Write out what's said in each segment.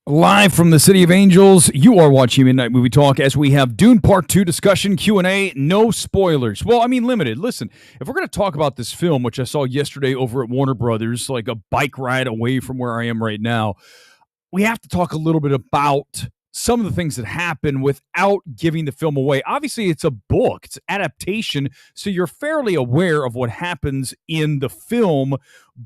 Live from the City of Angels, you are watching Midnight Movie Talk as we have Dune Part 2 discussion, Q&A, no spoilers. Well, I mean, limited. Listen, if we're going to talk about this film, which I saw yesterday over at Warner Brothers, like a bike ride away from where I am right now, we have to talk a little bit about some of the things that happen without giving the film away. Obviously, it's a book, it's adaptation, so you're fairly aware of what happens in the film,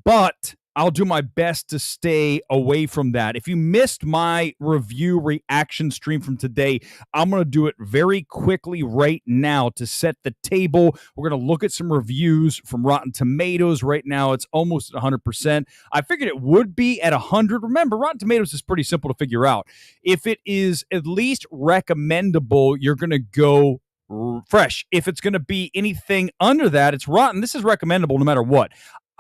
but I'll do my best to stay away from that. If you missed my review reaction stream from today, I'm going to do it very quickly right now to set the table. We're going to look at some reviews from Rotten Tomatoes. Right now, it's almost at 100%. I figured it would be at 100. Remember, Rotten Tomatoes is pretty simple to figure out. If it is at least recommendable, you're going to go fresh. If it's going to be anything under that, it's rotten. This is recommendable no matter what.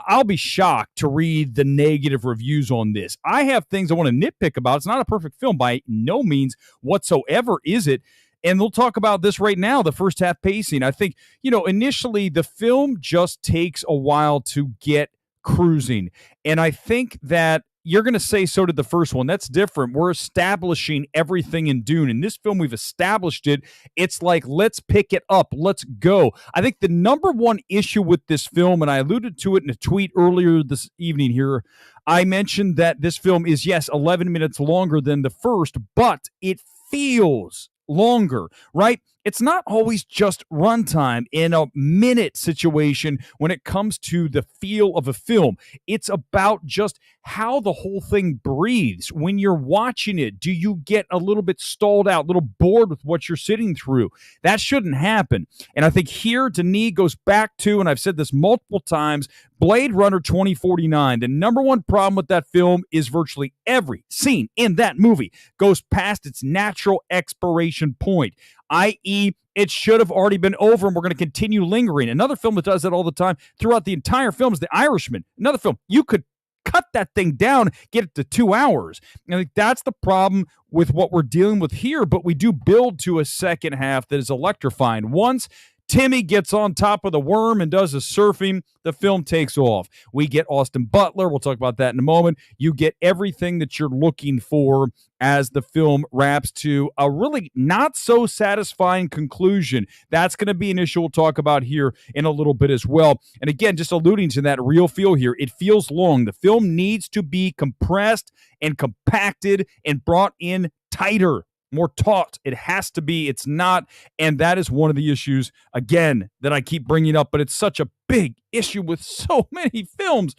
I'll be shocked to read the negative reviews on this. I have things I want to nitpick about. It's not a perfect film by no means whatsoever, is it? And we'll talk about this right now, the first half pacing. I think, initially the film just takes a while to get cruising. And I think that you're going to say so did the first one. That's different. We're establishing everything in Dune. In this film, we've established it. It's like, let's pick it up. Let's go. I think the number one issue with this film, and I alluded to it in a tweet earlier this evening here, I mentioned that this film is, yes, 11 minutes longer than the first, but it feels longer, right? It's not always just runtime in a minute situation when it comes to the feel of a film. It's about just how the whole thing breathes. When you're watching it, do you get a little bit stalled out, a little bored with what you're sitting through? That shouldn't happen. And I think here, Denis goes back to, and I've said this multiple times, Blade Runner 2049. The number one problem with that film is virtually every scene in that movie goes past its natural expiration point, i.e., it should have already been over and we're going to continue lingering. Another film that does that all the time throughout the entire film is The Irishman. Another film, you could cut that thing down, get it to 2 hours. And I think that's the problem with what we're dealing with here, but we do build to a second half that is electrifying. Once Timmy gets on top of the worm and does the surfing, the film takes off. We get Austin Butler. We'll talk about that in a moment. You get everything that you're looking for as the film wraps to a really not so satisfying conclusion. That's going to be an issue we'll talk about here in a little bit as well. And again, just alluding to that real feel here, it feels long. The film needs to be compressed and compacted and brought in tighter, more taut. It has to be. It's not. And that is one of the issues, again, that I keep bringing up, but it's such a big issue with so many films.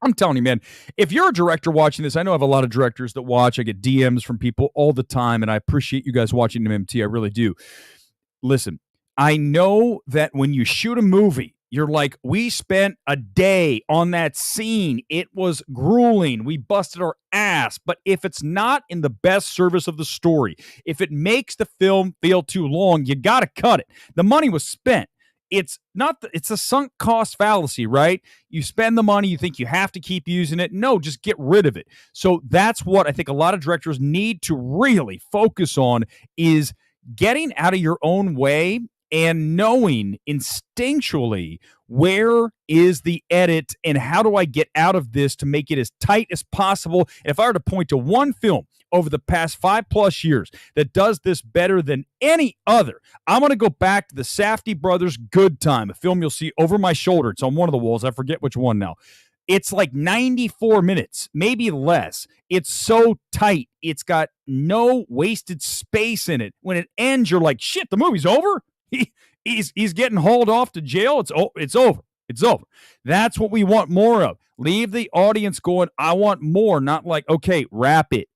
I'm telling you, man, if you're a director watching this, I know I have a lot of directors that watch. I get DMs from people all the time, and I appreciate you guys watching MMT. I really do. Listen, I know that when you shoot a movie, you're like, we spent a day on that scene. It was grueling. We busted our ass. But if it's not in the best service of the story, if it makes the film feel too long, you got to cut it. The money was spent. It's a sunk cost fallacy, right? You spend the money, you think you have to keep using it. No, just get rid of it. So that's what I think a lot of directors need to really focus on, is getting out of your own way and knowing instinctually where is the edit and how do I get out of this to make it as tight as possible. And if I were to point to one film over the past 5+ years that does this better than any other, I'm going to go back to the Safdie brothers' Good Time, a film you'll see over my shoulder. It's on one of the walls. I forget which one now. It's like 94 minutes, maybe less. It's so tight. It's got no wasted space in it. When it ends, you're like, shit, the movie's over? He's getting hauled off to jail. It's over. It's over. That's what we want more of. Leave the audience going, I want more, not like, okay, wrap it.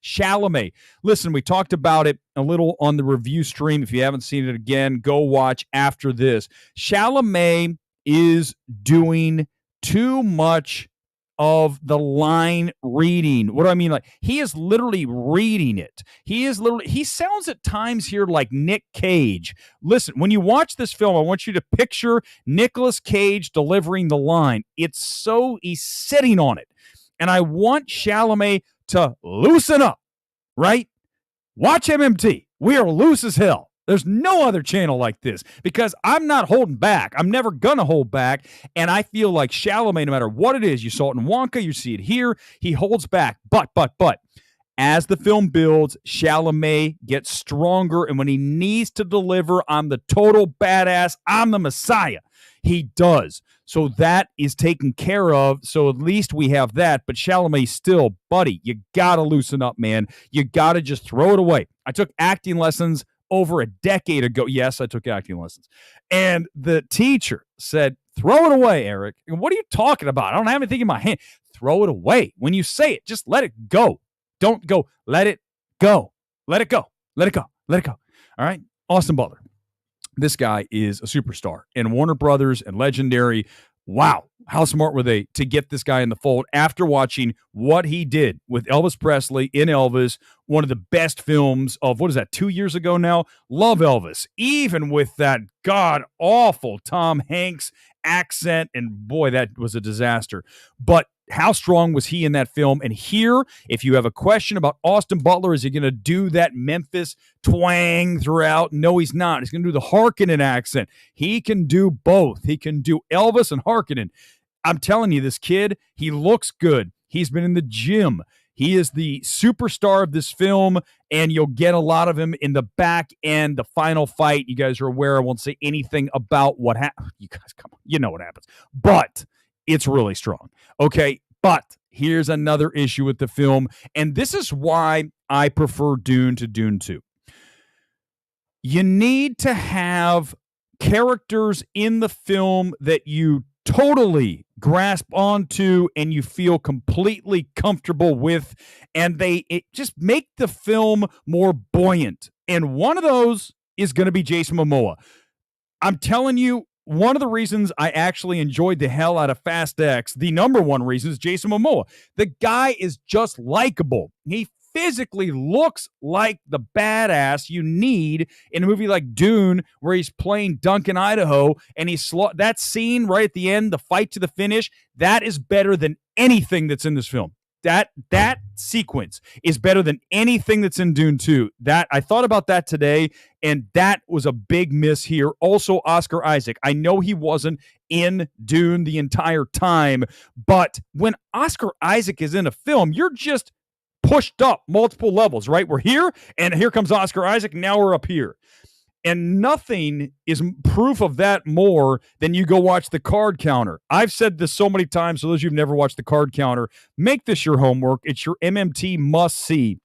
Chalamet. Listen, we talked about it a little on the review stream. If you haven't seen it again, go watch after this. Chalamet is doing too much of the line reading. What do I mean? Like, he is literally reading it. He sounds at times here like Nick Cage. Listen, when you watch this film, I want you to picture Nicolas Cage delivering the line. He's sitting on it. And I want Chalamet to loosen up, right? Watch MMT. We are loose as hell. There's no other channel like this because I'm not holding back. I'm never going to hold back. And I feel like Chalamet, no matter what it is, you saw it in Wonka, you see it here, he holds back. But, As the film builds, Chalamet gets stronger, and when he needs to deliver, I'm the total badass, I'm the Messiah, he does. So that is taken care of. So at least we have that. But Chalamet still, buddy, you got to loosen up, man. You got to just throw it away. I took acting lessons over a decade ago. Yes, I took acting lessons. And the teacher said, throw it away, Eric. And what are you talking about? I don't have anything in my hand. Throw it away. When you say it, just let it go. Don't go. Let it go. Let it go. Let it go. Let it go. All right. Austin Butler. This guy is a superstar. And Warner Brothers and Legendary, wow, how smart were they to get this guy in the fold after watching what he did with Elvis Presley in Elvis, one of the best films of, 2 years ago now? Love Elvis, even with that god-awful Tom Hanks accent, and boy, that was a disaster. But how strong was he in that film? And here, if you have a question about Austin Butler, is he going to do that Memphis twang throughout? No, he's not. He's going to do the Harkonnen accent. He can do both. He can do Elvis and Harkonnen. I'm telling you, this kid, he looks good. He's been in the gym. He is the superstar of this film, and you'll get a lot of him in the back end, the final fight. You guys are aware. I won't say anything about what happened. You guys, come on. You know what happens. But it's really strong. Okay, but here's another issue with the film, and this is why I prefer Dune to Dune 2. You need to have characters in the film that you totally grasp onto and you feel completely comfortable with, and it just make the film more buoyant. And one of those is going to be Jason Momoa. I'm telling you, one of the reasons I actually enjoyed the hell out of Fast X, the number one reason, is Jason Momoa. The guy is just likable. He physically looks like the badass you need in a movie like Dune, where he's playing Duncan, Idaho, and that scene right at the end, the fight to the finish, that is better than anything that's in this film. That sequence is better than anything that's in Dune 2. That I thought about that today, and that was a big miss here. Also, Oscar Isaac. I know he wasn't in Dune the entire time, but when Oscar Isaac is in a film, you're just pushed up multiple levels, right? We're here, and here comes Oscar Isaac, and now we're up here. And nothing is proof of that more than you go watch the card counter. I've said this so many times, so those of you who've never watched the card counter, make this your homework. It's your MMT must-see.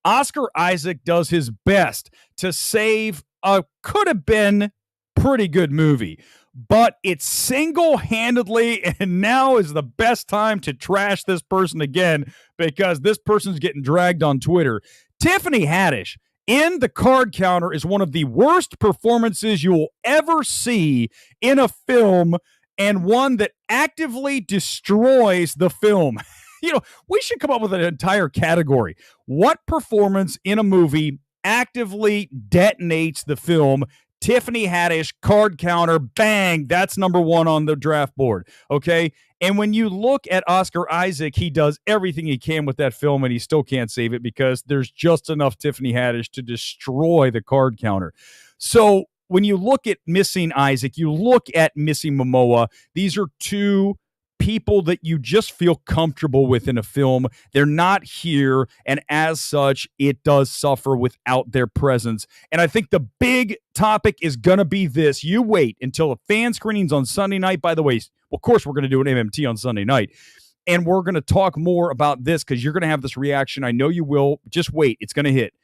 Oscar Isaac does his best to save a could-have-been pretty good movie, but it's single-handedly, and now is the best time to trash this person again, because this person's getting dragged on Twitter. Tiffany Haddish in the card counter is one of the worst performances you'll ever see in a film, and one that actively destroys the film. We should come up with an entire category. What performance in a movie actively detonates the film? Tiffany Haddish, card counter, bang, that's number one on the draft board, okay? And when you look at Oscar Isaac, he does everything he can with that film, and he still can't save it because there's just enough Tiffany Haddish to destroy the card counter. So when you look at missing Isaac, you look at missing Momoa, these are two people that you just feel comfortable with in a film. They're not here, and as such, it does suffer without their presence. And I think the big topic is going to be this. You wait until a fan screenings on Sunday night. By the way, of course, we're going to do an MMT on Sunday night, and we're going to talk more about this because you're going to have this reaction. I know you will. Just wait. It's going to hit.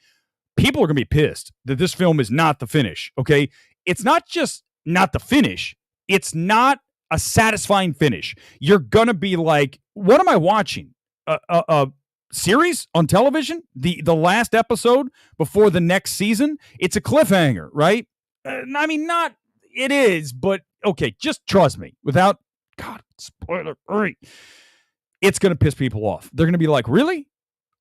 People are going to be pissed that this film is not the finish, okay? It's not just not the finish. It's not a satisfying finish. You're gonna be like, what am I watching? A series on television? The last episode before the next season? It's a cliffhanger, right? I mean, not it is, but okay, just trust me. Without spoiler, it's gonna piss people off. They're gonna be like, really?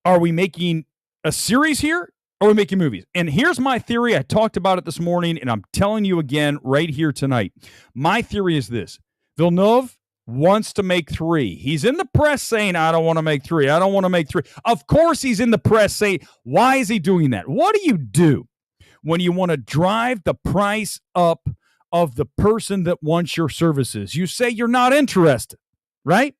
Are we making a series here? Or are we making movies? And here's my theory. I talked about it this morning, and I'm telling you again right here tonight. My theory is this. Villeneuve wants to make 3. He's in the press saying, I don't want to make 3. I don't want to make 3. Of course he's in the press saying, why is he doing that? What do you do when you want to drive the price up of the person that wants your services? You say you're not interested, right?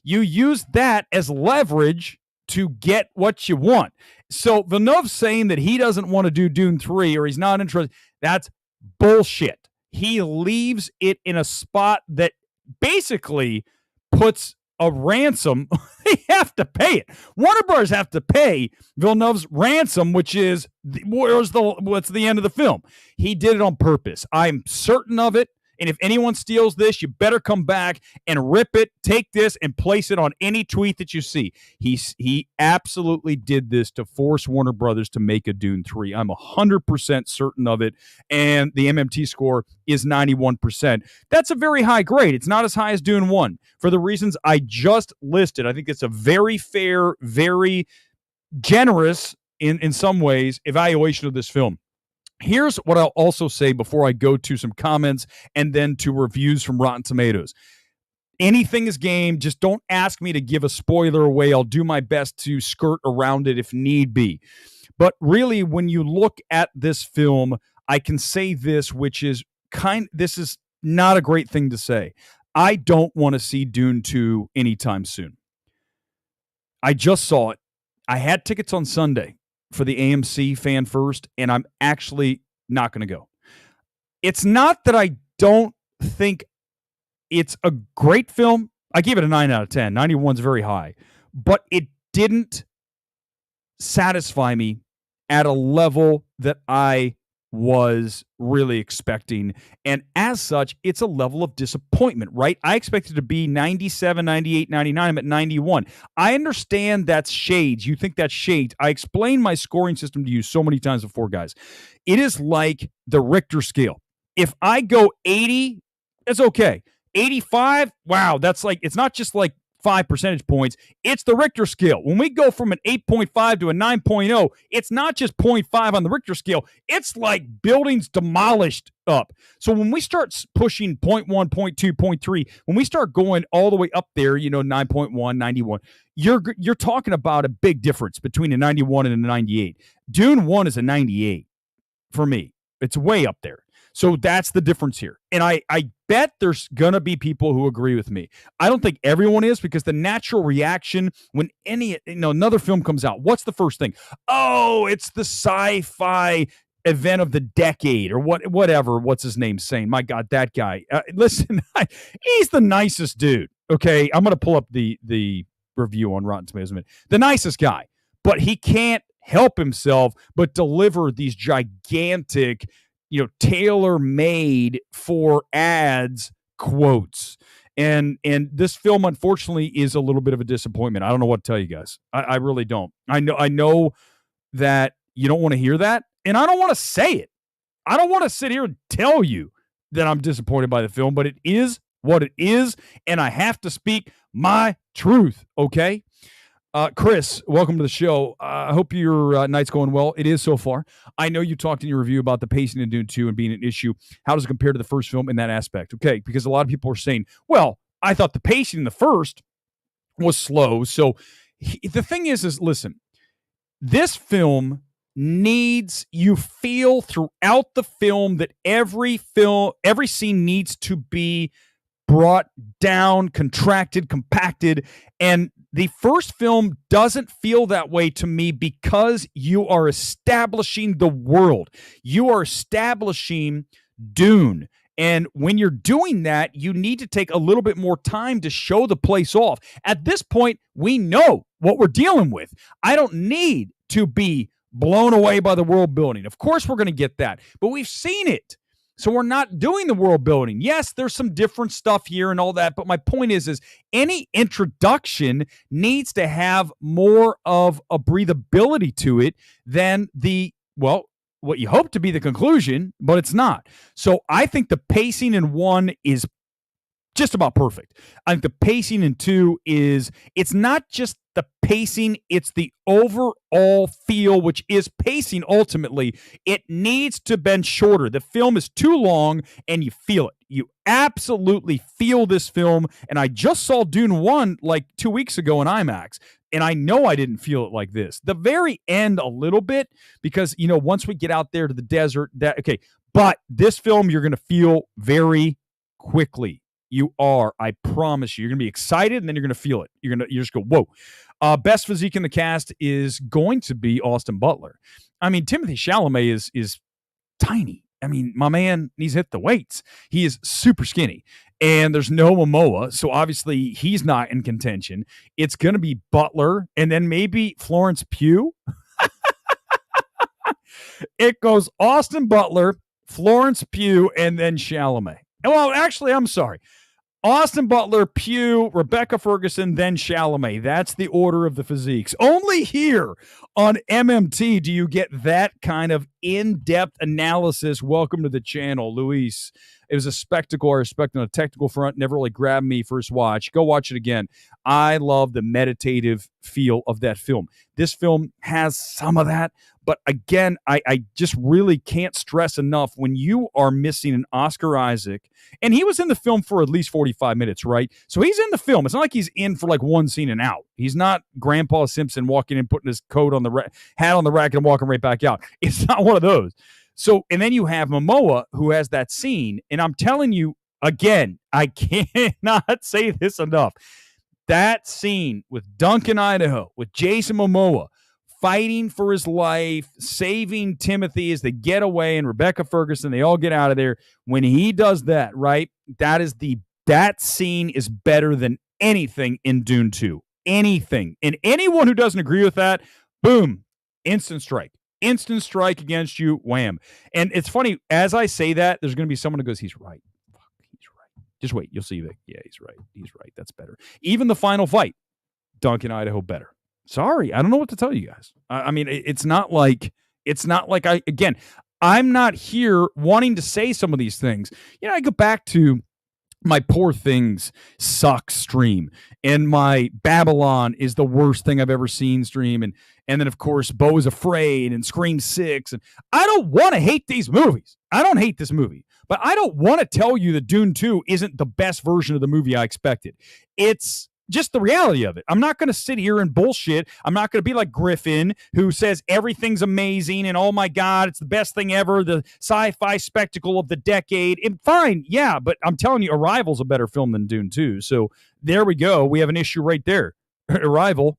You use that as leverage to get what you want. So Villeneuve saying that he doesn't want to do Dune 3 or he's not interested, that's bullshit. He leaves it in a spot that basically puts a ransom. They have to pay it. Warner Bros. Have to pay Villeneuve's ransom, which is what's the end of the film. He did it on purpose. I'm certain of it. And if anyone steals this, you better come back and rip it, take this, and place it on any tweet that you see. He absolutely did this to force Warner Brothers to make a Dune 3. I'm 100% certain of it, and the MMT score is 91%. That's a very high grade. It's not as high as Dune 1 for the reasons I just listed. I think it's a very fair, very generous, in some ways, evaluation of this film. Here's what I'll also say before I go to some comments and then to reviews from Rotten Tomatoes. Anything is game. Just don't ask me to give a spoiler away. I'll do my best to skirt around it if need be. But really, when you look at this film, I can say this, which is this is not a great thing to say. I don't want to see Dune 2 anytime soon. I just saw it. I had tickets on Sunday for the AMC Fan First, and I'm actually not going to go. It's not that I don't think it's a great film. I gave it a 9 out of 10. 91 is very high. But it didn't satisfy me at a level that I was really expecting. And as such, it's a level of disappointment, right? I expected to be 97, 98, 99. I'm at 91. I understand that's shades. You think that's shades. I explained my scoring system to you so many times before, guys. It is like the Richter scale. If I go 80, it's okay. 85, wow, that's like, it's not just like 5 percentage points. It's the Richter scale. When we go from an 8.5 to a 9.0, it's not just 0.5 on the Richter scale. It's like buildings demolished up. So when we start pushing 0.1, 0.2, 0.3, when we start going all the way up there, 9.1, 91, you're talking about a big difference between a 91 and a 98. Dune 1 is a 98 for me. It's way up there. So that's the difference here. And I bet there's going to be people who agree with me. I don't think everyone is, because the natural reaction when another film comes out, what's the first thing? Oh, it's the sci-fi event of the decade or whatever. What's his name saying? My God, that guy. Listen, he's the nicest dude. Okay, I'm going to pull up the review on Rotten Tomatoes in a minute. The nicest guy. But he can't help himself but deliver these gigantic, tailor-made for ads quotes. And this film, unfortunately, is a little bit of a disappointment. I don't know what to tell you guys. I really don't. I know that you don't want to hear that, and I don't want to say it. I don't want to sit here and tell you that I'm disappointed by the film, but it is what it is, and I have to speak my truth, okay? Chris, welcome to the show. I hope your night's going well. It is so far. I know you talked in your review about the pacing in Dune 2 and being an issue. How does it compare to the first film in that aspect? Okay, because a lot of people are saying, well, I thought the pacing in the first was slow. So the thing is listen, this film needs, you feel throughout the film that every scene needs to be brought down, contracted, compacted, and the first film doesn't feel that way to me because you are establishing the world. You are establishing Dune. And when you're doing that, you need to take a little bit more time to show the place off. At this point, we know what we're dealing with. I don't need to be blown away by the world building. Of course, we're going to get that, but we've seen it. So we're not doing the world building. Yes, there's some different stuff here and all that, but my point is any introduction needs to have more of a breathability to it than what you hope to be the conclusion, but it's not. So I think the pacing in 1 is just about perfect. I think the pacing in 2 it's not just the pacing, it's the overall feel, which is pacing ultimately. It needs to bend shorter. The film is too long, and you feel it. You absolutely feel this film, and I just saw Dune 1 like 2 weeks ago in IMAX, and I know I didn't feel it like this. The very end a little bit, because, once we get out there to the desert, but this film you're going to feel very quickly. You are. I promise you. You're gonna be excited, and then you're gonna feel it. You just go, whoa. Best physique in the cast is going to be Austin Butler. I mean, Timothy Chalamet is tiny. I mean, my man needs to hit the weights. He is super skinny. And there's no Momoa, so obviously he's not in contention. It's going to be Butler and then maybe Florence Pugh. It goes Austin Butler, Florence Pugh, and then Chalamet. Well, actually, I'm sorry. Austin Butler, Pugh, Rebecca Ferguson, then Chalamet. That's the order of the physiques. Only here on MMT do you get that kind of in-depth analysis. Welcome to the channel, Luis. It was a spectacle I respect on a technical front. Never really grabbed me first watch. Go watch it again. I love the meditative feel of that film. This film has some of that, but again, I just really can't stress enough when you are missing an Oscar Isaac, and he was in the film for at least 45 minutes, right? So he's in the film. It's not like he's in for like one scene and out. He's not Grandpa Simpson walking in, putting his coat on the hat on the rack and walking right back out. It's not one of those. So, and then you have Momoa, who has that scene, and I'm telling you, again, I cannot say this enough. That scene with Duncan, Idaho, with Jason Momoa, fighting for his life, saving Timothy as they get away, and Rebecca Ferguson, they all get out of there. When he does that, right, that scene is better than anything in Dune 2. Anything. And anyone who doesn't agree with that, boom, instant strike. Instant strike against you, wham. And it's funny, as I say that, there's going to be someone who goes, he's right. Fuck, he's right. Just wait, you'll see that. Yeah, he's right. He's right. That's better. Even the final fight, Duncan, Idaho, better. Sorry, I don't know what to tell you guys. I mean, it's not like I'm not here wanting to say some of these things. You know, I go back to my Poor Things sucks stream and my Babylon is the worst thing I've ever seen stream. And then, of course, Beau is Afraid and Scream 6. And I don't want to hate these movies. I don't hate this movie. But I don't want to tell you that Dune 2 isn't the best version of the movie I expected. It's just the reality of it. I'm not going to sit here and bullshit. I'm not going to be like Griffin, who says everything's amazing and oh my God, it's the best thing ever, the sci-fi spectacle of the decade. And fine, yeah, but I'm telling you, Arrival's a better film than Dune 2. So there we go. We have an issue right there. Arrival,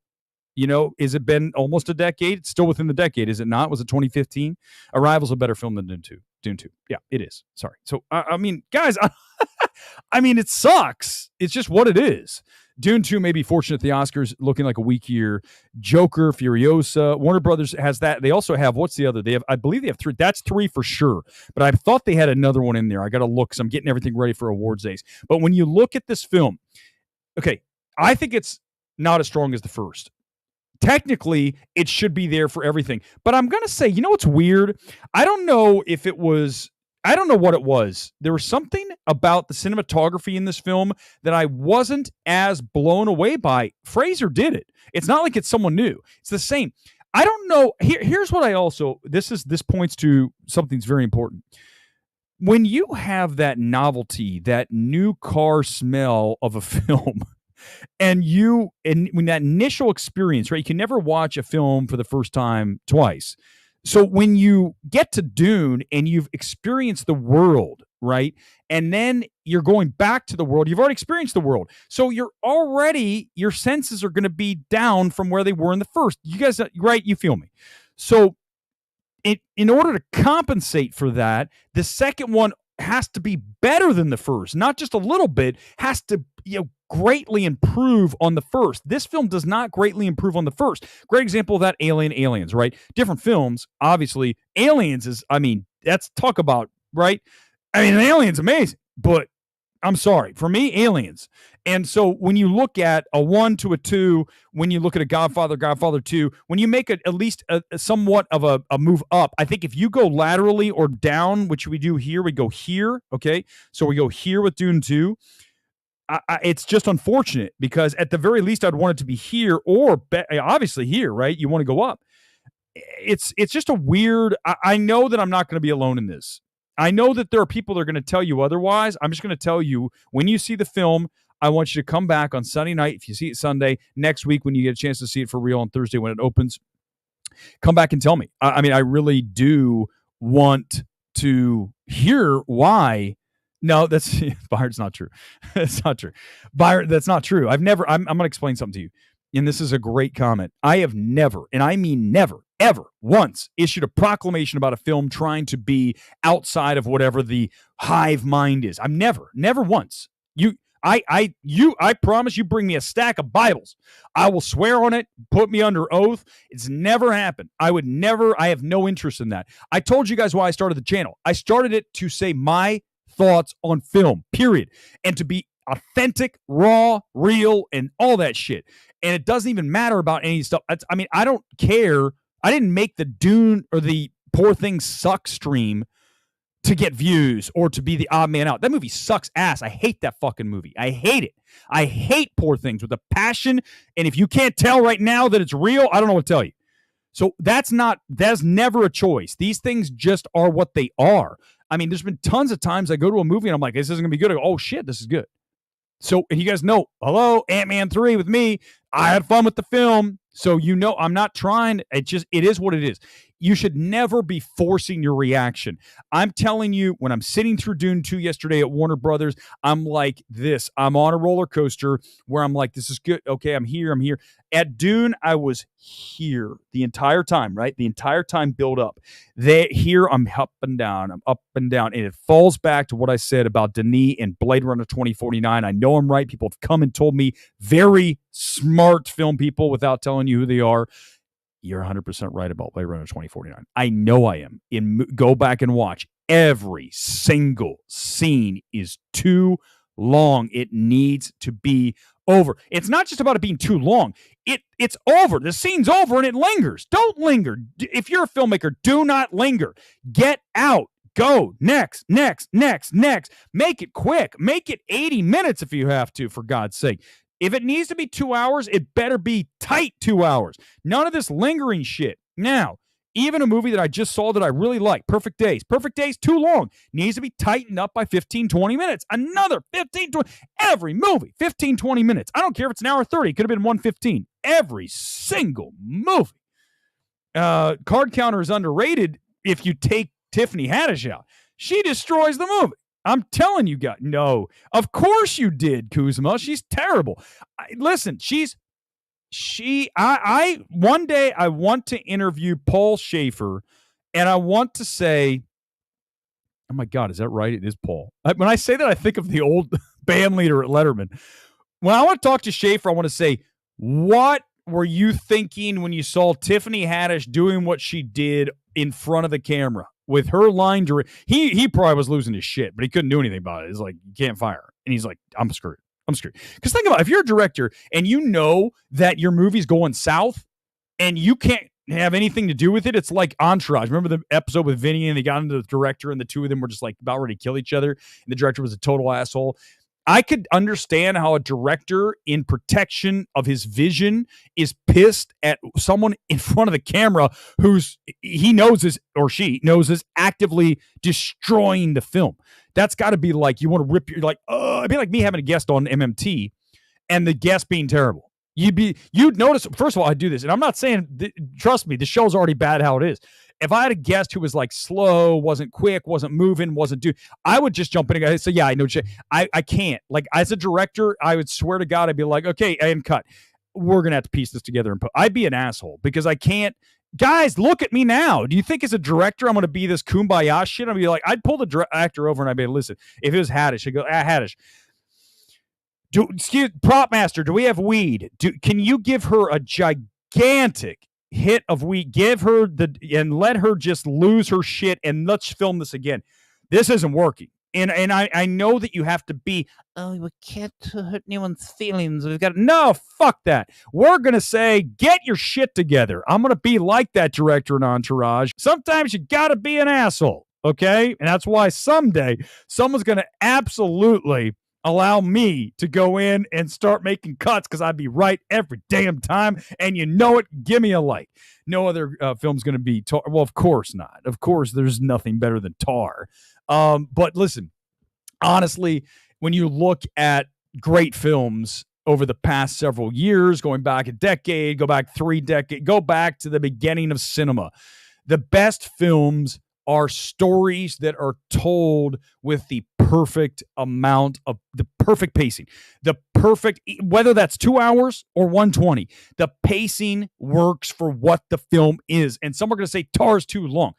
you know, is it been almost a decade? It's still within the decade, is it not? Was it 2015? Arrival's a better film than Dune 2. Dune 2. Yeah, it is. Sorry. So, I mean, guys, I mean, it sucks. It's just what it is. Dune 2 may be fortunate at the Oscars, looking like a weak year. Joker, Furiosa, Warner Brothers has that. They also have, what's the other? I believe they have 3. That's 3 for sure. But I thought they had another one in there. I got to look because I'm getting everything ready for awards days. But when you look at this film, okay, I think it's not as strong as the first. Technically, it should be there for everything. But I'm going to say, you know what's weird? I don't know what it was. There was something about the cinematography in this film that I wasn't as blown away by. Fraser did it. It's not like it's someone new. It's the same. I don't know. Here's what I also, this points to something's very important. When you have that novelty, that new car smell of a film, and when that initial experience, right? You can never watch a film for the first time twice. So when you get to Dune and you've experienced the world, right? And then you're going back to the world, you've already experienced the world. So your senses are going to be down from where they were in the first. You guys, right? You feel me? So in order to compensate for that, the second one has to be better than the first, not just a little bit, has to, greatly improve on the first. This film does not greatly improve on the first. Great example of that, Aliens, right? Different films, obviously. Aliens is, that's talk about, right? Aliens amazing, but I'm sorry. For me, Aliens. And so when you look at a 1 to a 2, when you look at a Godfather 2, when you make at least a somewhat of a move up, I think if you go laterally or down, which we do here, we go here, okay? So we go here with Dune 2. It's just unfortunate because at the very least I'd want it to be here or obviously here, right? You want to go up. It's just a weird, I know that I'm not going to be alone in this. I know that there are people that are going to tell you otherwise. I'm just going to tell you, when you see the film, I want you to come back on Sunday night. If you see it Sunday, next week when you get a chance to see it for real on Thursday when it opens, come back and tell me. I really do want to hear why No, that's Byron's not true. That's not true. Byron, that's not true. I'm going to explain something to you. And this is a great comment. I have never, and I mean never, ever once issued a proclamation about a film trying to be outside of whatever the hive mind is. I'm never once. I promise you bring me a stack of Bibles. I will swear on it, put me under oath. It's never happened. I have no interest in that. I told you guys why I started the channel. I started it to say my thoughts on film, period. And to be authentic, raw, real, and all that shit. And it doesn't even matter about any stuff. I don't care. I didn't make the Dune or the Poor Things Suck stream to get views or to be the odd man out. That movie sucks ass. I hate that fucking movie. I hate it. I hate Poor Things with a passion. And if you can't tell right now that it's real, I don't know what to tell you. So that's never a choice. These things just are what they are. I mean, there's been tons of times I go to a movie and I'm like, this isn't going to be good. I go, oh shit, this is good. So, and you guys know, hello, Ant-Man 3 with me. I had fun with the film. So, I'm not trying. It is what it is. You should never be forcing your reaction. I'm telling you, when I'm sitting through Dune 2 yesterday at Warner Brothers, I'm like this. I'm on a roller coaster where I'm like, this is good. Okay, I'm here. At Dune, I was here the entire time, right? The entire time build up. Here, I'm up and down. And it falls back to what I said about Denis and Blade Runner 2049. I know I'm right. People have come and told me, very smart film people without telling you who they are. You're 100% right about Blade Runner 2049. I know I am. Go back and watch. Every single scene is too long. It needs to be over. It's not just about it being too long. It's over. The scene's over and it lingers. Don't linger. If you're a filmmaker, do not linger. Get out. Go. Next. Make it quick. Make it 80 minutes if you have to, for God's sake. If it needs to be 2 hours, it better be tight 2 hours. None of this lingering shit. Now, even a movie that I just saw that I really like, Perfect Days. Perfect Days, too long. Needs to be tightened up by 15, 20 minutes. Another 15, 20. Every movie, 15, 20 minutes. I don't care if it's an hour 30. It could have been 115. Every single movie. Card Counter is underrated if you take Tiffany Haddish out. She destroys the movie. I'm telling you guys. No, of course you did, Kuzma. She's terrible. Listen, one day I want to interview Paul Schaefer, and I want to say, oh my God, is that right? It is Paul. When I say that, I think of the old band leader at Letterman. When I want to talk to Schaefer, I want to say, what were you thinking when you saw Tiffany Haddish doing what she did in front of the camera? With her line, he probably was losing his shit, but he couldn't do anything about it. It's like, you can't fire her. And he's like, I'm screwed. Because think about it, if you're a director and you know that your movie's going south and you can't have anything to do with it, it's like Entourage. Remember the episode with Vinny and they got into the director and the two of them were just like about ready to kill each other and the director was a total asshole? I could understand how a director, in protection of his vision, is pissed at someone in front of the camera he knows is, or she knows is, actively destroying the film. That's got to be like, you want to rip your, like, it'd be like me having a guest on MMT and the guest being terrible. You'd notice, first of all, I do this, and I'm not saying, trust me, the show's already bad how it is. If I had a guest who was like slow, wasn't quick, wasn't moving, wasn't doing, I would just jump in and go, say, yeah, I know. I can't. Like, as a director, I would swear to God, I'd be like, okay, and cut. We're going to have to piece this together. And I'd be an asshole because I can't. Guys, look at me now. Do you think as a director, I'm going to be this kumbaya shit? I'd be like, I'd pull the actor over and I'd be like, listen, if it was Haddish, I'd go, Haddish. Prop master, do we have weed? Can you give her a gigantic hit of weed, give her and let her just lose her shit and let's film this again. This isn't working. And I know that you have to be, we can't hurt anyone's feelings. No, fuck that. We're going to say, get your shit together. I'm going to be like that director in Entourage. Sometimes you got to be an asshole. Okay. And that's why someday someone's going to absolutely allow me to go in and start making cuts because I'd be right every damn time. And you know it. Give me a like. No other film's going to be Tar. Well, of course not. Of course, there's nothing better than Tar. But listen, honestly, when you look at great films over the past several years, going back a decade, go back 3 decades, go back to the beginning of cinema, the best films are stories that are told with the perfect amount of the perfect pacing, the perfect, whether that's 2 hours or 120, the pacing works for what the film is. And some are going to say Tar's too long.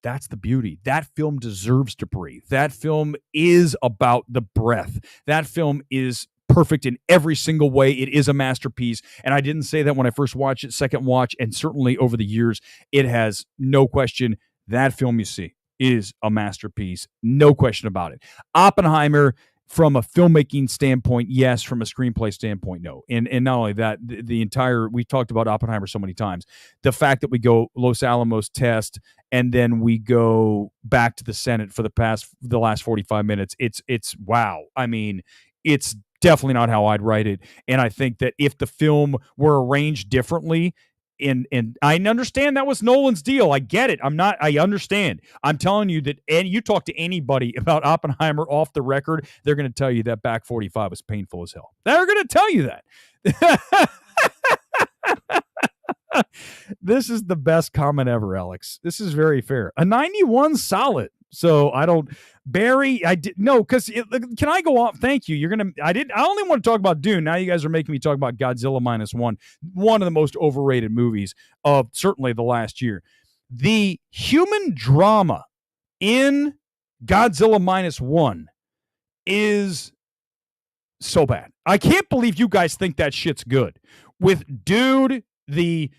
That's the beauty. That film deserves to breathe. That film is about the breath. That film is perfect in every single way. It is a masterpiece. And I didn't say that when I first watched it, second watch, and certainly over the years, it has no question. That film you see is a masterpiece. No question about it. Oppenheimer, from a filmmaking standpoint, yes. From a screenplay standpoint, no. And not only that, the entire, we talked about Oppenheimer so many times. The fact that we go Los Alamos test and then we go back to the Senate for the last 45 minutes. It's wow. I mean, it's definitely not how I'd write it. And I think that if the film were arranged differently, and I understand that was Nolan's deal. I get it. I understand. I'm telling you that, and you talk to anybody about Oppenheimer off the record, they're going to tell you that back 45 was painful as hell. They're going to tell you that. This is the best comment ever, Alex. This is very fair. A 91 solid. So I don't, Barry, I did no, because can I go off? Thank you. I only want to talk about Dune. Now you guys are making me talk about Godzilla -1, one of the most overrated movies of certainly the last year. The human drama in Godzilla -1 is so bad. I can't believe you guys think that shit's good. With Dude, the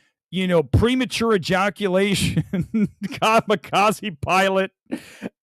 premature ejaculation, kamikaze pilot,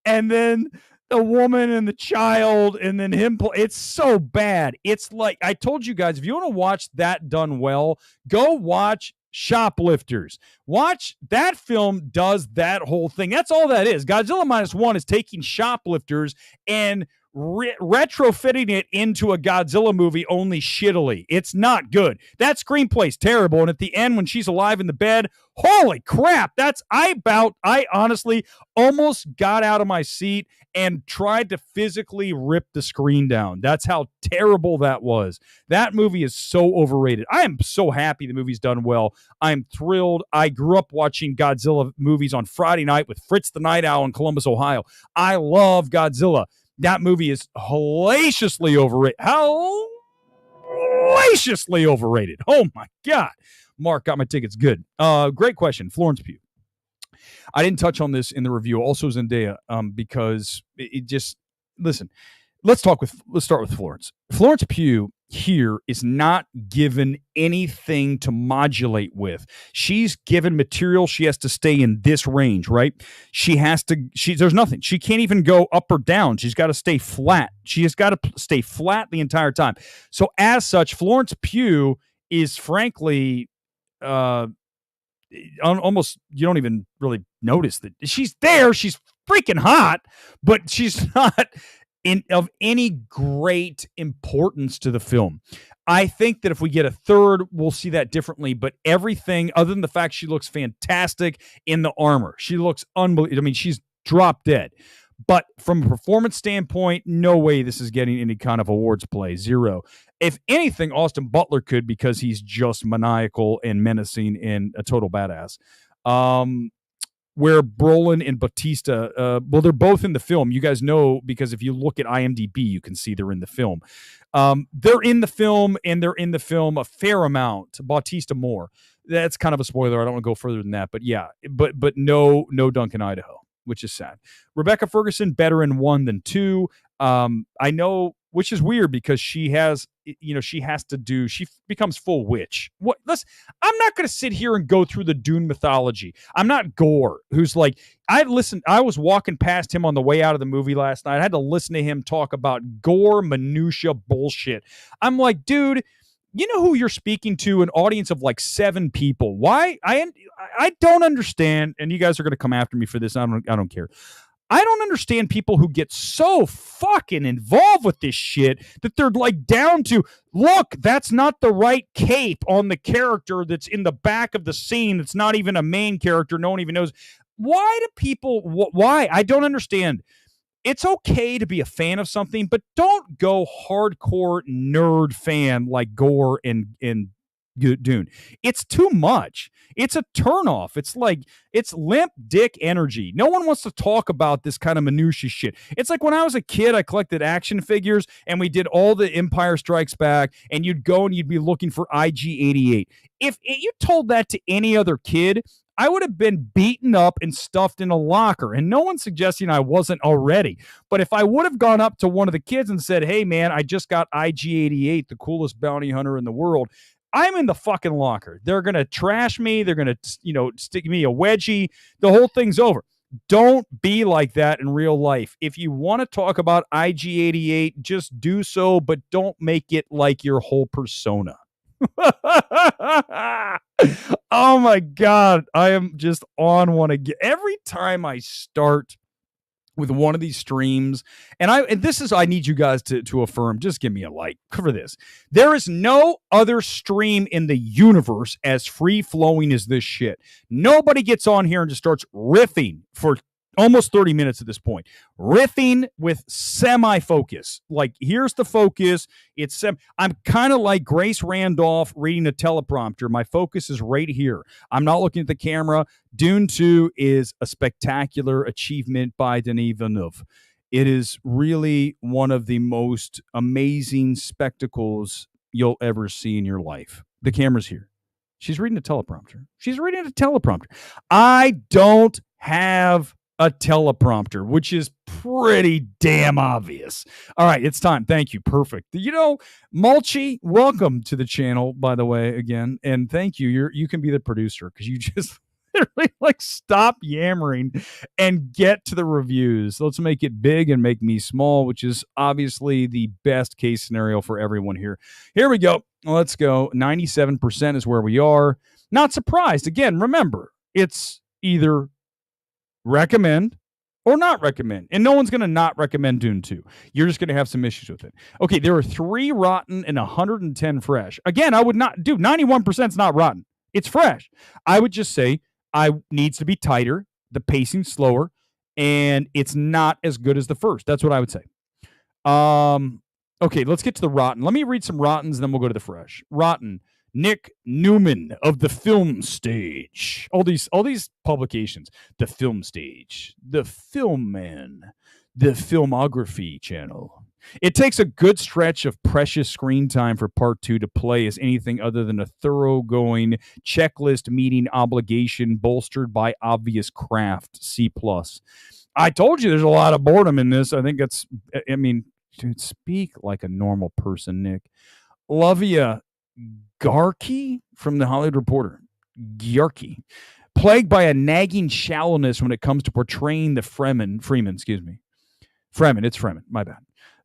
and then the woman and the child, and then him. It's so bad. It's like, I told you guys, if you want to watch that done well, go watch Shoplifters. Watch that film. Does that whole thing. That's all that is. Godzilla -1 is taking Shoplifters and retrofitting it into a Godzilla movie, only shittily. It's not good. That screenplay's terrible. And at the end, when she's alive in the bed, holy crap, I honestly almost got out of my seat and tried to physically rip the screen down. That's how terrible that was. That movie is so overrated. I am so happy the movie's done well. I'm thrilled. I grew up watching Godzilla movies on Friday night with Fritz the Night Owl in Columbus, Ohio. I love Godzilla. That movie is hellaciously overrated. Hellaciously overrated. Oh, my God. Mark, got my tickets. Good. Great question. Florence Pugh. I didn't touch on this in the review. Also Zendaya, because it just, listen, let's start with Florence. Florence Pugh here is not given anything to modulate with. She's given material. She has to stay in this range, right? There's nothing. She can't even go up or down. She's got to stay flat. She has got to stay flat the entire time. So as such, Florence Pugh is frankly, almost, you don't even really notice that she's there. She's freaking hot, but she's not of any great importance to the film. I think that if we get a third, we'll see that differently, but everything other than the fact she looks fantastic in the armor, she looks unbelievable. I mean, she's drop dead, but from a performance standpoint, no way this is getting any kind of awards play. Zero. If anything, Austin Butler could, because he's just maniacal and menacing and a total badass. Where Brolin and Batista, well, they're both in the film. You guys know, because if you look at IMDb, you can see they're in the film. They're in the film, and they're in the film a fair amount. Bautista more. That's kind of a spoiler. I don't want to go further than that, but yeah, but no Duncan Idaho, which is sad. Rebecca Ferguson, better in 1 than 2. I know, which is weird because she becomes full witch. I'm not going to sit here and go through the Dune mythology. I'm not Gore, who's like, I was walking past him on the way out of the movie last night. I had to listen to him talk about Gore minutia bullshit. I'm like, dude, you know who you're speaking to? An audience of like 7 people. Why? I don't understand. And you guys are going to come after me for this. I don't care. I don't understand people who get so fucking involved with this shit that they're like down to, look, that's not the right cape on the character that's in the back of the scene. That's not even a main character. No one even knows. Why do people, why? I don't understand. It's okay to be a fan of something, but don't go hardcore nerd fan like Gore and Dune. It's too much. It's a turnoff. It's like, it's limp dick energy. No one wants to talk about this kind of minutiae shit. It's like when I was a kid, I collected action figures and we did all the Empire Strikes Back, and you'd go and you'd be looking for IG-88. If you told that to any other kid, I would have been beaten up and stuffed in a locker, and no one's suggesting I wasn't already. But if I would have gone up to one of the kids and said, hey, man, I just got IG-88, the coolest bounty hunter in the world, I'm in the fucking locker. They're going to trash me. They're going to, stick me a wedgie. The whole thing's over. Don't be like that in real life. If you want to talk about IG-88, just do so, but don't make it like your whole persona. Oh my God. I am just on one again. Every time I start with one of these streams, and this is, I need you guys to affirm, just give me a like for this. There is no other stream in the universe as free flowing as this shit. Nobody gets on here and just starts riffing for almost 30 minutes at this point, riffing with semi-focus. Like, here's the focus. I'm kind of like Grace Randolph reading a teleprompter. My focus is right here. I'm not looking at the camera. Dune 2 is a spectacular achievement by Denis Villeneuve. It is really one of the most amazing spectacles you'll ever see in your life. The camera's here. She's reading a teleprompter. I don't have a teleprompter, which is pretty damn obvious. All right, it's time. Thank you. Perfect. Mulchy, welcome to the channel, by the way, again. And thank you. You can be the producer because you just literally stop yammering and get to the reviews. Let's make it big and make me small, which is obviously the best case scenario for everyone here. Here we go. Let's go. 97% is where we are. Not surprised. Again, remember, it's either recommend or not recommend, and no one's going to not recommend Dune 2. You're just going to have some issues with it. Okay, there are 3 rotten and 110 fresh. Again, I would not do 91% is not rotten. It's fresh. I would just say I needs to be tighter, the pacing slower, and it's not as good as the first. That's what I would say. Okay, let's get to the rotten. Let me read some rottens, and then we'll go to the fresh. Rotten. Nick Newman of The Film Stage. All these publications. The Film Stage. The Film Man. The Filmography Channel. It takes a good stretch of precious screen time for part 2 to play as anything other than a thoroughgoing checklist meeting obligation bolstered by obvious craft. C+. I told you there's a lot of boredom in this. I think dude, speak like a normal person, Nick. Lovia Garkey from the Hollywood Reporter. Garkey. Plagued by a nagging shallowness when it comes to portraying the Fremen, it's Fremen, my bad.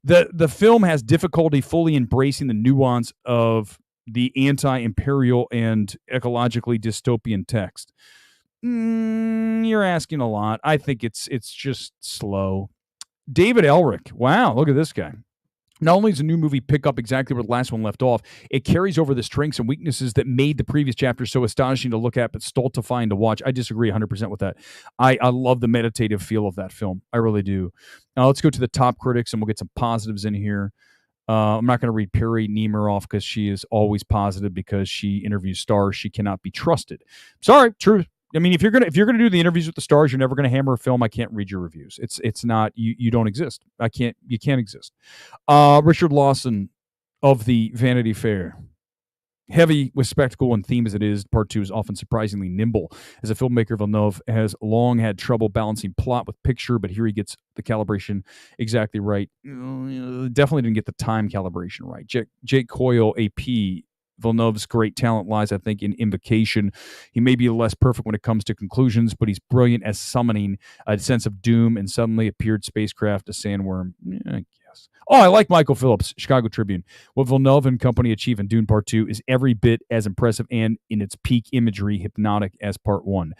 The film has difficulty fully embracing the nuance of the anti-imperial and ecologically dystopian text. You're asking a lot. I think it's just slow. David Elric. Wow, look at this guy. Not only does the new movie pick up exactly where the last one left off, it carries over the strengths and weaknesses that made the previous chapter so astonishing to look at, but stultifying to watch. I disagree 100% with that. I love the meditative feel of that film. I really do. Now let's go to the top critics, and we'll get some positives in here. I'm not going to read Perry Niemer off because she is always positive because she interviews stars. She cannot be trusted. Sorry, true. I mean, if you're gonna do the interviews with the stars, you're never gonna hammer a film. I can't read your reviews. It's not you don't exist. You can't exist. Richard Lawson of the Vanity Fair. Heavy with spectacle and theme as it is, part 2 is often surprisingly nimble. As a filmmaker, Villeneuve has long had trouble balancing plot with picture, but here he gets the calibration exactly right. Definitely didn't get the time calibration right. Jake Coyle, AP. Villeneuve's great talent lies, I think, in invocation. He may be less perfect when it comes to conclusions, but he's brilliant as summoning a sense of doom and suddenly appeared spacecraft, a sandworm. I guess. Oh, I like Michael Phillips, Chicago Tribune. What Villeneuve and company achieve in Dune Part 2 is every bit as impressive and, in its peak imagery, hypnotic as Part 1.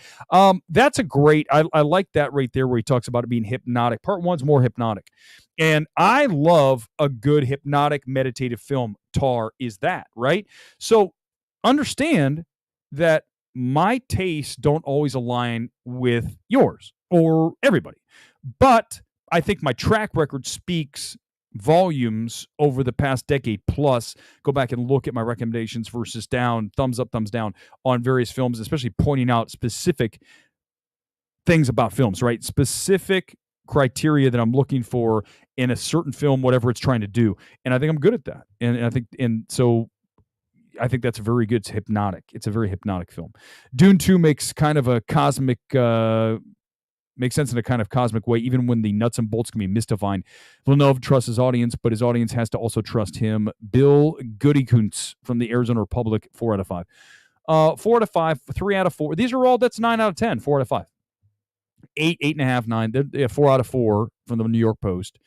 That's a great, I like that right there where he talks about it being hypnotic. Part 1's more hypnotic. And I love a good hypnotic meditative film. Tar is that, right? So understand that my tastes don't always align with yours or everybody. But I think my track record speaks volumes over the past decade plus. Go back and look at my recommendations versus down, thumbs up, thumbs down on various films, especially pointing out specific things about films, right? Specific criteria that I'm looking for in a certain film, whatever it's trying to do. And I think I'm good at that. So I think that's very good. It's hypnotic. It's a very hypnotic film. Dune 2 makes kind of a cosmic, makes sense in a kind of cosmic way, even when the nuts and bolts can be misdefined. Villeneuve trusts his audience, but his audience has to also trust him. Bill Goodykuntz from the Arizona Republic, 4 out of 5. 4 out of 5, 3 out of 4. These are all, that's 9 out of 10, 4 out of 5. 8, 8.5, 9. 4 out of 4 from the New York Post.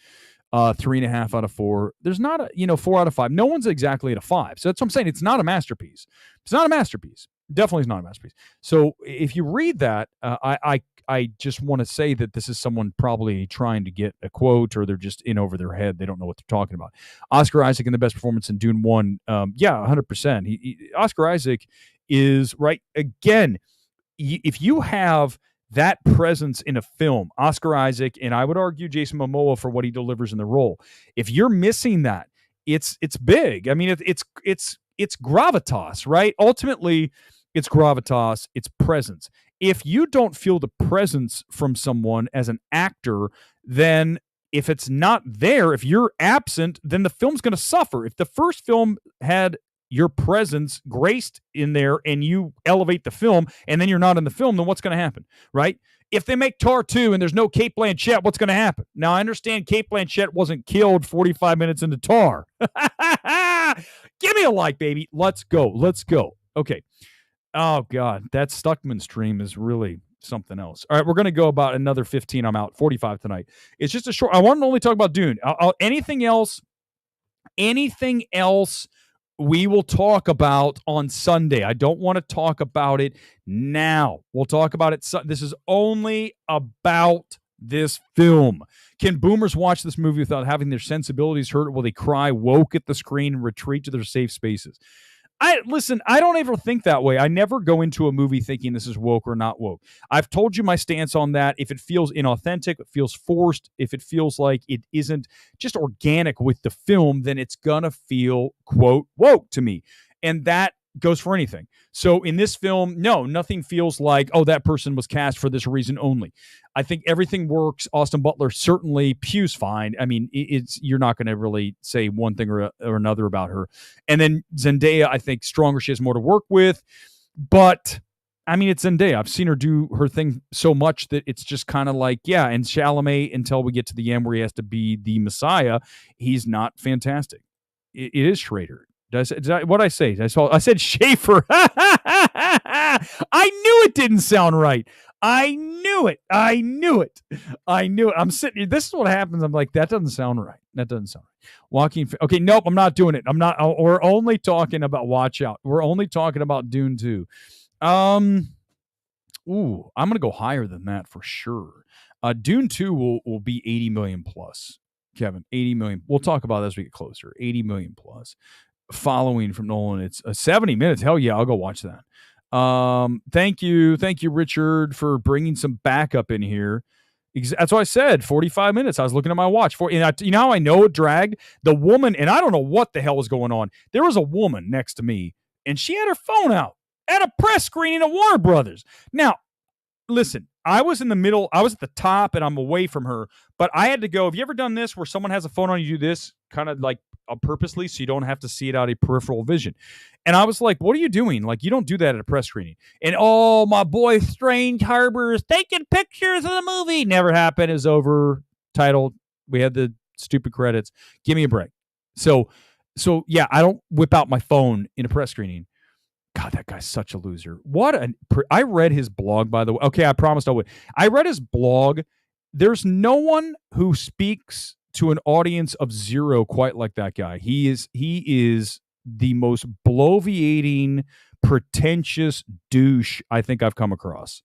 3.5 out of 4. There's not a, 4 out of 5. No one's exactly at a 5. So that's what I'm saying. It's not a masterpiece. It's not a masterpiece. Definitely is not a masterpiece. So if you read that, I just want to say that this is someone probably trying to get a quote, or they're just in over their head. They don't know what they're talking about. Oscar Isaac in the best performance in Dune 1. 100%. Oscar Isaac is right. Again, if you have that presence in a film, Oscar Isaac, and I would argue Jason Momoa for what he delivers in the role. If you're missing that, it's big. I mean, it's gravitas, right? Ultimately, it's gravitas, it's presence. If you don't feel the presence from someone as an actor, then if it's not there, if you're absent, then the film's going to suffer. If the first film had your presence graced in there and you elevate the film and then you're not in the film, then what's going to happen, right? If they make Tar 2 and there's no Cate Blanchett, what's going to happen? Now, I understand Cate Blanchett wasn't killed 45 minutes into Tar. Give me a like, baby. Let's go. Okay. Oh, God. That Stuckman stream is really something else. All right, we're going to go about another 15. I'm out. 45 tonight. It's just a short. I want to only talk about Dune. Anything else we will talk about on Sunday. I don't want to talk about it now. We'll talk about it. This is only about this film. Can boomers watch this movie without having their sensibilities hurt? Or will they cry woke at the screen and retreat to their safe spaces? I don't ever think that way. I never go into a movie thinking this is woke or not woke. I've told you my stance on that. If it feels inauthentic, it feels forced, if it feels like it isn't just organic with the film, then it's going to feel, quote, woke to me. And that goes for anything. So in this film, no, nothing feels like, oh, that person was cast for this reason only. I think everything works. Austin Butler, certainly. Pugh's fine. I mean, you're not going to really say one thing or another about her. And then Zendaya, I think, stronger. She has more to work with. But, I mean, it's Zendaya. I've seen her do her thing so much that it's just kind of like, yeah, and Chalamet, until we get to the end where he has to be the Messiah, he's not fantastic. It is Schrader. What I say? I said Schaefer. I knew it didn't sound right. I knew it. I'm sitting here. This is what happens. I'm like, that doesn't sound right. Joaquin. Okay, nope, I'm not doing it. We're only talking about Watch Out. We're only talking about Dune 2. I'm going to go higher than that for sure. Dune 2 will be 80 million plus. Kevin, 80 million. We'll talk about that as we get closer. 80 million plus. Following from Nolan, it's 70 minutes. Hell yeah, I'll go watch that. Thank you, Richard, for bringing some backup in here. That's what I said. 45 minutes. I was looking at my watch you know how I know it dragged? The woman, and I don't know what the hell was going on. There was a woman next to me, and she had her phone out at a press screening of Warner Brothers. Now, listen, I was in the middle. I was at the top, and I'm away from her. But I had to go. Have you ever done this where someone has a phone on, you do this kind of like purposely so you don't have to see it out of peripheral vision? And I was like, what are you doing? Like, you don't do that at a press screening. And my boy Strange Harbor is taking pictures of the movie. Never happened. Is over. Titled. We had the stupid credits. Give me a break. So yeah, I don't whip out my phone in a press screening. God, that guy's such a loser. I read his blog, by the way. Okay, I promised I would. I read his blog. There's no one who speaks to an audience of zero quite like that guy. He is the most bloviating, pretentious douche I think I've come across.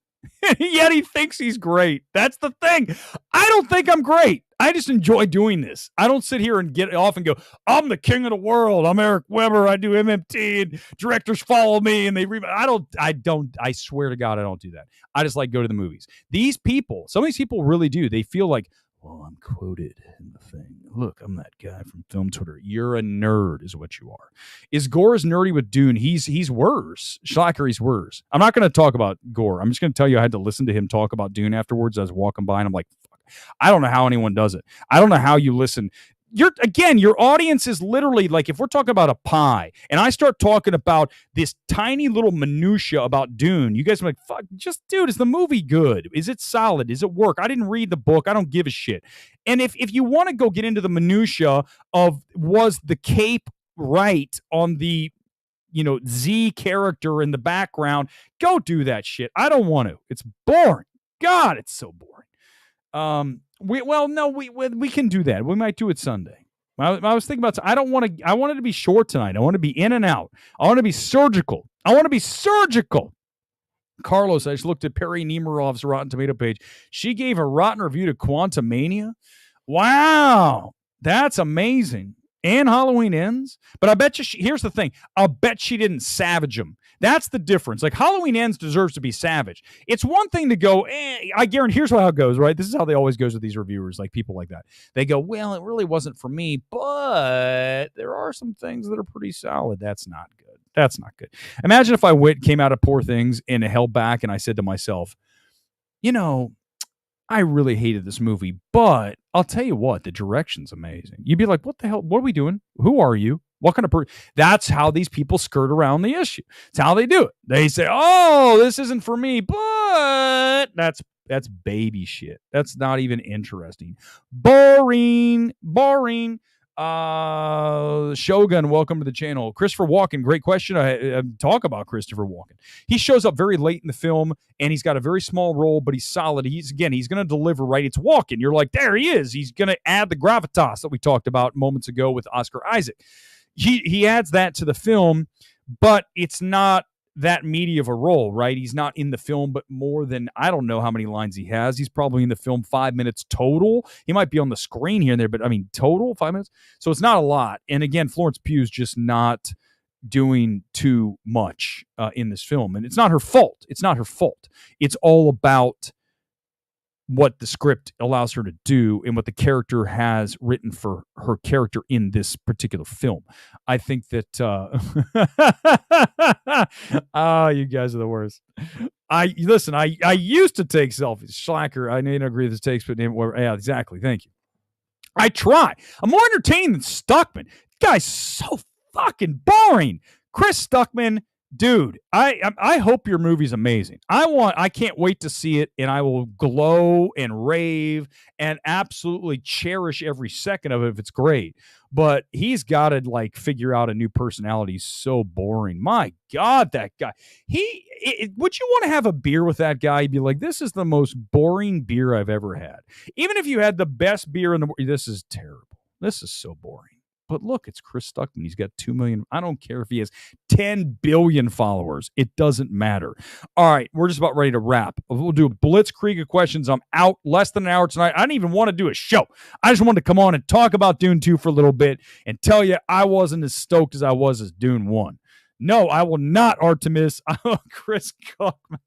Yet he thinks he's great. That's the thing. I don't think I'm great. I just enjoy doing this. I don't sit here and get off and go, I'm the king of the world. I'm Eric Weber. I do MMT and directors follow me and they I swear to God, I don't do that. I just like go to the movies. Some of these people really do. They feel like, Well, I'm quoted in the thing. Look, I'm that guy from Film Twitter. You're a nerd, is what you are. Is Gore as nerdy with Dune? He's worse. Schlacker, he's worse. I'm not going to talk about Gore. I'm just going to tell you I had to listen to him talk about Dune afterwards. I was walking by and I'm like, fuck. I don't know how anyone does it. I don't know how you listen. Your audience is literally like, if we're talking about a pie and I start talking about this tiny little minutia about Dune, you guys are like, fuck, just, dude, is the movie good? Is it solid? Does it work? I didn't read the book. I don't give a shit. And if you want to go get into the minutia of, was the cape right on the, Z character in the background, go do that shit. I don't want to. It's boring. God, it's so boring. We can do that. We might do it Sunday. I was thinking about. I want it to be short tonight. I want to be in and out. I want to be surgical. Carlos, I just looked at Perry Nemirov's Rotten Tomato page. She gave a rotten review to Quantumania. Wow, that's amazing. And Halloween Ends. But I bet you, here's the thing. I'll bet she didn't savage them. That's the difference. Like, Halloween Ends deserves to be savage. It's one thing to go, I guarantee, here's how it goes, right? This is how they always goes with these reviewers, like people like that. They go, well, it really wasn't for me, but there are some things that are pretty solid. That's not good. Imagine if I came out of Poor Things and held back and I said to myself, I really hated this movie, but I'll tell you what, the direction's amazing. You'd be like, what the hell? What are we doing? Who are you? What kind of person? That's how these people skirt around the issue. It's how they do it. They say, oh, this isn't for me, but that's baby shit. That's not even interesting. Boring. Shogun, welcome to the channel. Christopher Walken, great question. I talk about Christopher Walken. He shows up very late in the film, and he's got a very small role, but he's solid. He's going to deliver, right? It's Walken. You're like, there he is. He's going to add the gravitas that we talked about moments ago with Oscar Isaac. He adds that to the film, but it's not that meaty of a role, right? He's not in the film, but more than, I don't know how many lines he has. He's probably in the film 5 minutes total. He might be on the screen here and there, but I mean, total 5 minutes. So it's not a lot. And again, Florence Pugh's just not doing too much in this film. And it's not her fault. It's all about what the script allows her to do and what the character has written for her character in this particular film. I think that you guys are the worst. I used to take selfies. Schlacker, I need to agree with his takes, but yeah, exactly. Thank you. I try. I'm more entertaining than Stuckman. This guy's so fucking boring. Chris Stuckman, dude, I hope your movie's amazing. I can't wait to see it, and I will glow and rave and absolutely cherish every second of it if it's great. But he's got to figure out a new personality. He's so boring. My God, that guy. Would you want to have a beer with that guy? You'd be like, this is the most boring beer I've ever had. Even if you had the best beer in the world, this is terrible. This is so boring. But look, it's Chris Stuckman. He's got 2 million. I don't care if he has 10 billion followers. It doesn't matter. All right, we're just about ready to wrap. We'll do a blitzkrieg of questions. I'm out less than an hour tonight. I didn't even want to do a show. I just wanted to come on and talk about Dune 2 for a little bit and tell you I wasn't as stoked as I was as Dune 1. No, I will not, Artemis. Chris Cockman.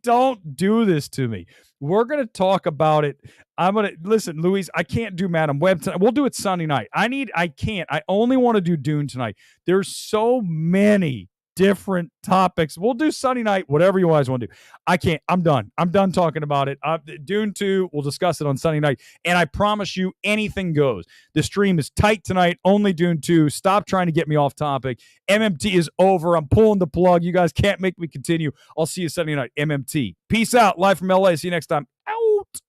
Don't do this to me. We're going to talk about it. I'm going to listen, Louise. I can't do Madam Web tonight. We'll do it Sunday night. I only want to do Dune tonight. There's so many different topics. We'll do Sunday night, whatever you guys want to do. I can't. I'm done. I'm done talking about it. Dune 2, we'll discuss it on Sunday night. And I promise you, anything goes. The stream is tight tonight. Only Dune 2. Stop trying to get me off topic. MMT is over. I'm pulling the plug. You guys can't make me continue. I'll see you Sunday night. MMT. Peace out. Live from LA. See you next time. Out.